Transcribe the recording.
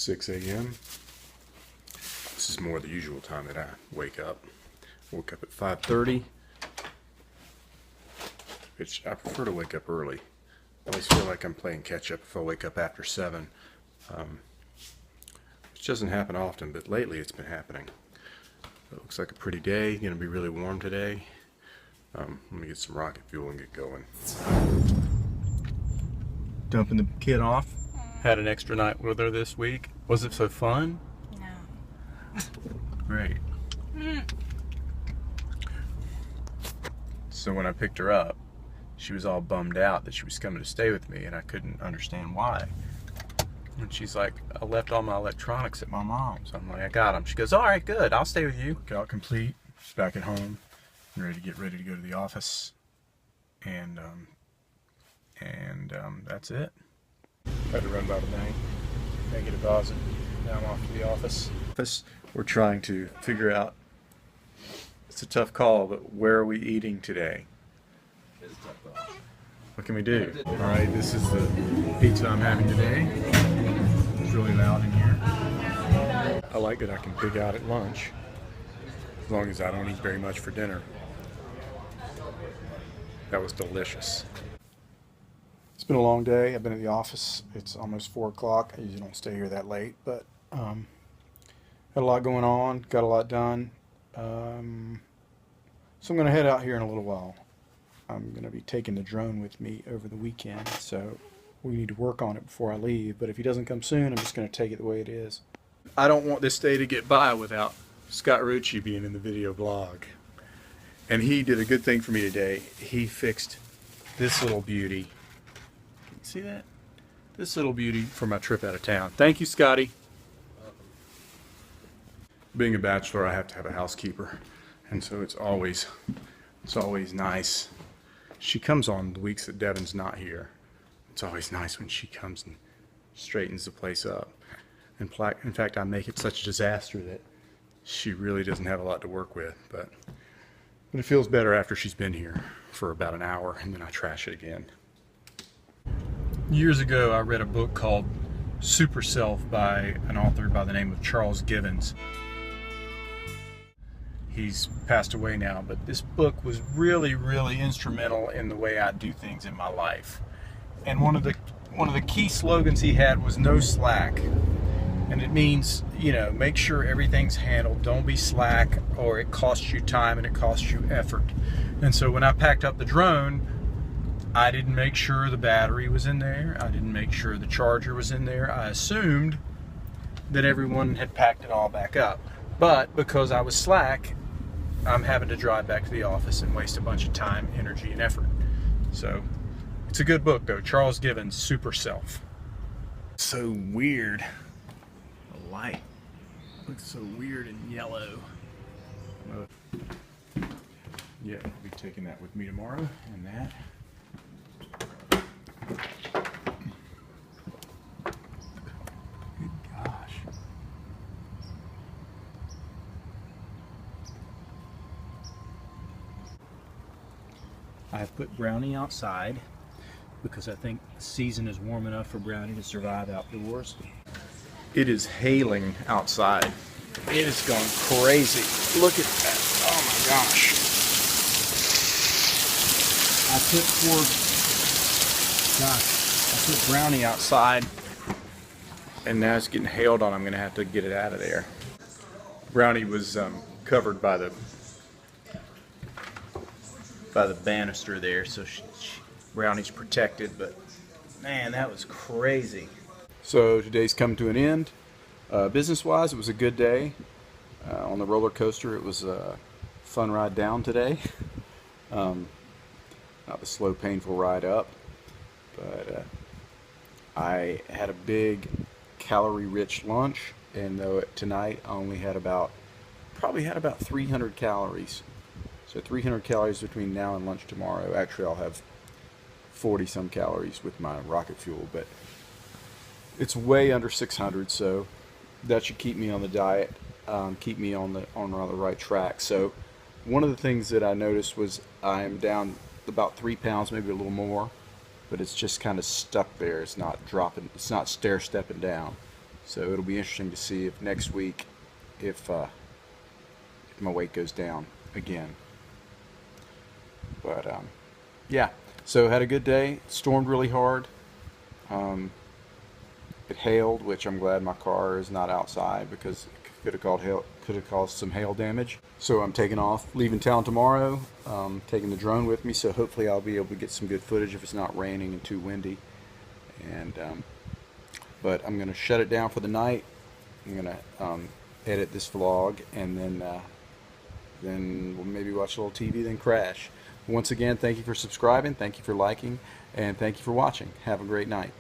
6 a.m. This is more the usual time that I wake up. Woke up at 5:30, which I prefer to wake up early. I always feel like I'm playing catch up if I wake up after 7, which doesn't happen often, but lately it's been happening. It looks like a pretty day, gonna be really warm today. Let me get some rocket fuel and get going. Dumping the kid off. Had an extra night with her this week. Was it so fun? No. Great. So when I picked her up, she was all bummed out that she was coming to stay with me, and I couldn't understand why. And she's like, I left all my electronics at my mom's. I'm like, I got them. She goes, all right, good, I'll stay with you. Workout complete. She's back at home, ready to go to the office, and that's it. Had to run by the bank, make a deposit. Now I'm off to the office. We're trying to figure out. It's a tough call, but where are we eating today? What can we do? All right, this is the pizza I'm having today. It's really loud in here. I like that I can pick out at lunch, as long as I don't eat very much for dinner. That was delicious. It's been a long day. I've been at the office. It's almost 4 o'clock. I usually don't stay here that late, but had a lot going on, got a lot done. So I'm going to head out here in a little while. I'm going to be taking the drone with me over the weekend, so we need to work on it before I leave. But if he doesn't come soon, I'm just going to take it the way it is. I don't want this day to get by without Scott Rucci being in the video blog. And he did a good thing for me today. He fixed this little beauty. Can you see that? This little beauty for my trip out of town. Thank you, Scotty. Being a bachelor, I have to have a housekeeper, and so it's always nice. She comes on the weeks that Devin's not here. It's always nice when she comes and straightens the place up. In fact, I make it such a disaster that she really doesn't have a lot to work with, but it feels better after she's been here for about an hour, and then I trash it again. Years ago, I read a book called Super Self by an author by the name of Charles Givens. He's passed away now, but this book was really, really instrumental in the way I do things in my life. And one of the key slogans he had was no slack. And it means, make sure everything's handled. Don't be slack, or it costs you time and it costs you effort. And so when I packed up the drone, I didn't make sure the battery was in there. I didn't make sure the charger was in there. I assumed that everyone had packed it all back up. But because I was slack, I'm having to drive back to the office and waste a bunch of time, energy, and effort. So it's a good book, though. Charles Givens, Super Self. So weird. The light looks so weird and yellow. Yeah, I'll be taking that with me tomorrow, and that. Good gosh. I've put Brownie outside because I think the season is warm enough for Brownie to survive outdoors. It is hailing outside. It has gone crazy. Look at that. Oh my gosh. I put Brownie outside, and now it's getting hailed on. I'm going to have to get it out of there. Brownie was covered by the banister there, so Brownie's protected, but man, that was crazy. So today's come to an end. Business-wise, it was a good day. On the roller coaster, it was a fun ride down today. Not the slow, painful ride up, but I had a big calorie-rich lunch, and though tonight I only had probably had about 300 calories. So 300 calories between now and lunch tomorrow. Actually, I'll have 40-some calories with my rocket fuel, but it's way under 600, so that should keep me on the diet, keep me on the right track. So one of the things that I noticed was I am down about 3 pounds, maybe a little more, but it's just kind of stuck there. It's not dropping, it's not stair-stepping down. So it'll be interesting to see if next week, if my weight goes down again. But yeah, so had a good day. It stormed really hard. It hailed, which I'm glad my car is not outside because it could have caused some hail damage. So I'm taking off, leaving town tomorrow, taking the drone with me. So hopefully I'll be able to get some good footage if it's not raining and too windy. And but I'm gonna shut it down for the night. I'm gonna edit this vlog, and then we'll maybe watch a little TV, then crash. Once again, thank you for subscribing, thank you for liking, and thank you for watching. Have a great night.